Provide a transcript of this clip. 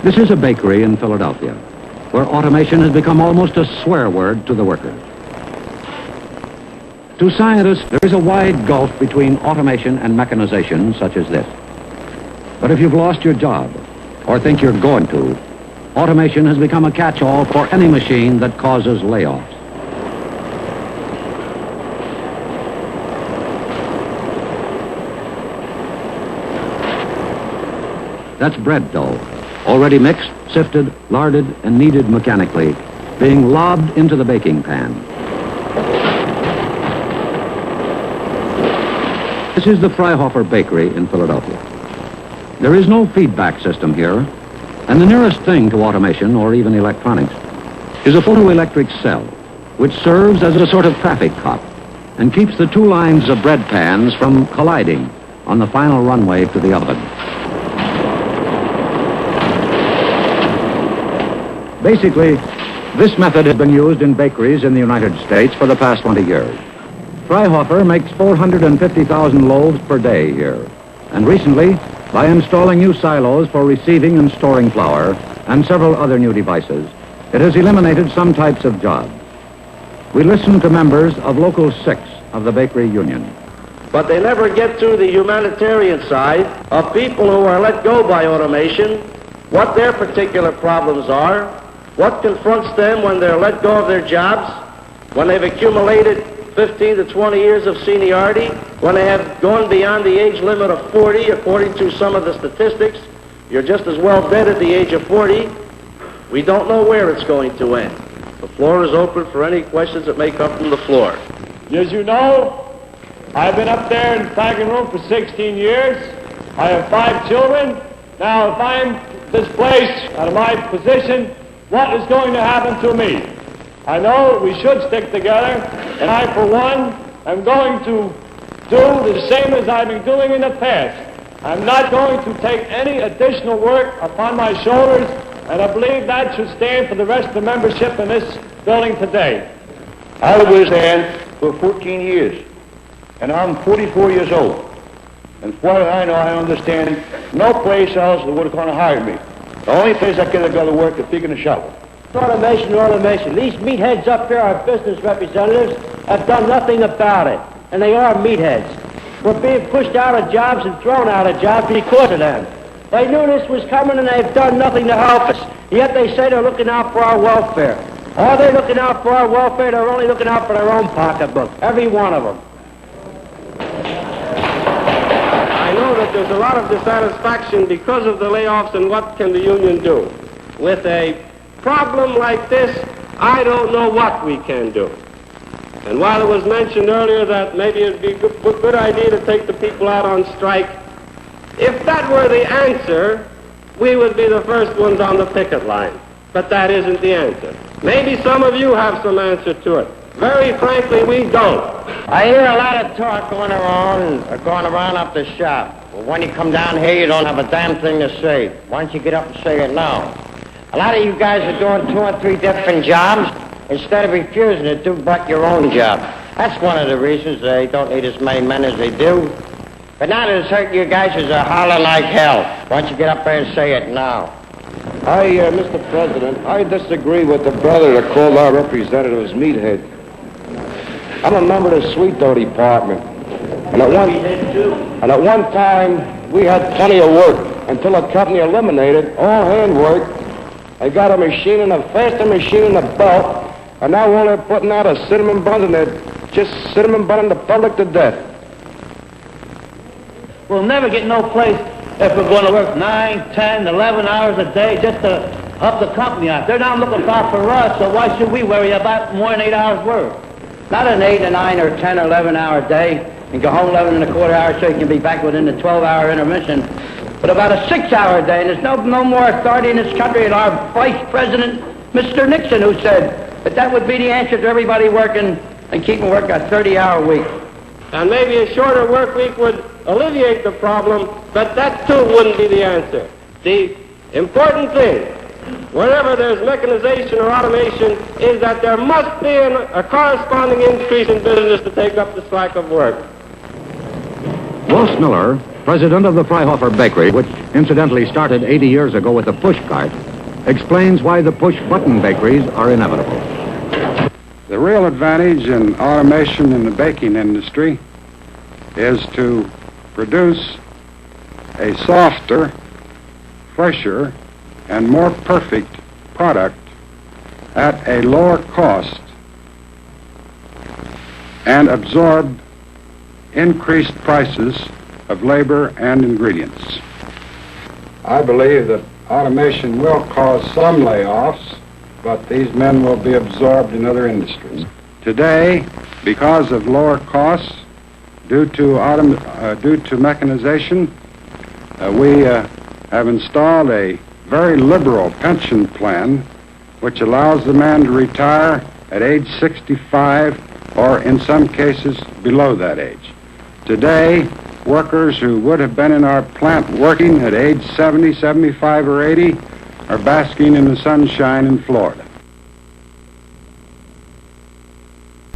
This is a bakery in Philadelphia, where automation has become almost a swear word to the workers. To scientists, there is a wide gulf between automation and mechanization such as this. But if you've lost your job, or think you're going to, automation has become a catch-all for any machine that causes layoffs. That's bread dough, already mixed, sifted, larded, and kneaded mechanically, being lobbed into the baking pan. This is the Freihofer Bakery in Philadelphia. There is no feedback system here, and the nearest thing to automation or even electronics is a photoelectric cell, which serves as a sort of traffic cop and keeps the two lines of bread pans from colliding on the final runway to the oven. Basically, this method has been used in bakeries in the United States for the past 20 years. Freihofer makes 450,000 loaves per day here, and recently, by installing new silos for receiving and storing flour and several other new devices, it has eliminated some types of jobs. We listened to members of Local 6 of the Bakery Union. But they never get to the humanitarian side of people who are let go by automation, what their particular problems are, what confronts them when they're let go of their jobs, when they've accumulated 15 to 20 years of seniority, when they have gone beyond the age limit of 40, according to some of the statistics. You're just as well dead at the age of 40. We don't know where it's going to end. The floor is open for any questions that may come from the floor. As you know, I've been up there in the packing room for 16 years. I have 5 children. Now, if I'm displaced out of my position, what is going to happen to me? I know we should stick together, and I, for one, am going to do the same as I've been doing in the past. I'm not going to take any additional work upon my shoulders, and I believe that should stand for the rest of the membership in this building today. I was with Dan for 14 years, and I'm 44 years old. And as far as I know, I understand, no place else would have going to hire me. The only place I could have gone to work is picking a shovel. Automation. These meatheads up here, our business representatives, have done nothing about it. And they are meatheads. We're being pushed out of jobs and thrown out of jobs because of them. They knew this was coming and they've done nothing to help us. Yet they say they're looking out for our welfare. Are they looking out for our welfare? They're only looking out for their own pocketbook. Every one of them. I know that there's a lot of dissatisfaction because of the layoffs, and what can the union do? With a problem like this, I don't know what we can do. And while it was mentioned earlier that maybe it'd be a good idea to take the people out on strike, if that were the answer, we would be the first ones on the picket line. But that isn't the answer. Maybe some of you have some answer to it. Very frankly, we don't. I hear a lot of talk going around up the shop. Well, when you come down here, you don't have a damn thing to say. Why don't you get up and say it now? A lot of you guys are doing 2 or 3 different jobs instead of refusing to do but your own job. That's one of the reasons they don't need as many men as they do. But now that it's hurting you guys is a holler like hell. Why don't you get up there and say it now? Mr. President, I disagree with the brother that called our representatives meathead. I'm a member of the sweet dough department. And at one time, we had plenty of work until the company eliminated all hand work. They got a machine and a faster machine in the belt, and now all they're putting out is cinnamon buns, and they're just cinnamon bunning the public to death. We'll never get no place if we're going to work 9, 10, 11 hours a day just to help the company out. They're not looking out for us, so why should we worry about more than 8 hours work? Not an 8 or 9 or 10 or 11 hour day and go home 11 and a quarter hours so you can be back within the 12-hour intermission. But about a 6-hour day, and there's no more authority in this country than our Vice President, Mr. Nixon, who said that would be the answer to everybody working and keeping work a 30-hour week. And maybe a shorter work week would alleviate the problem, but that too wouldn't be the answer. The important thing, wherever there's mechanization or automation, is that there must be a corresponding increase in business to take up the slack of work. Ross Miller, president of the Freihofer Bakery, which incidentally started 80 years ago with a push cart, explains why the push-button bakeries are inevitable. The real advantage in automation in the baking industry is to produce a softer, fresher, and more perfect product at a lower cost and absorb increased prices of labor and ingredients. I believe that automation will cause some layoffs, but these men will be absorbed in other industries. Today, because of lower costs due to mechanization, we have installed a very liberal pension plan which allows the man to retire at age 65 or in some cases below that age. Today, workers who would have been in our plant working at age 70, 75, or 80 are basking in the sunshine in Florida.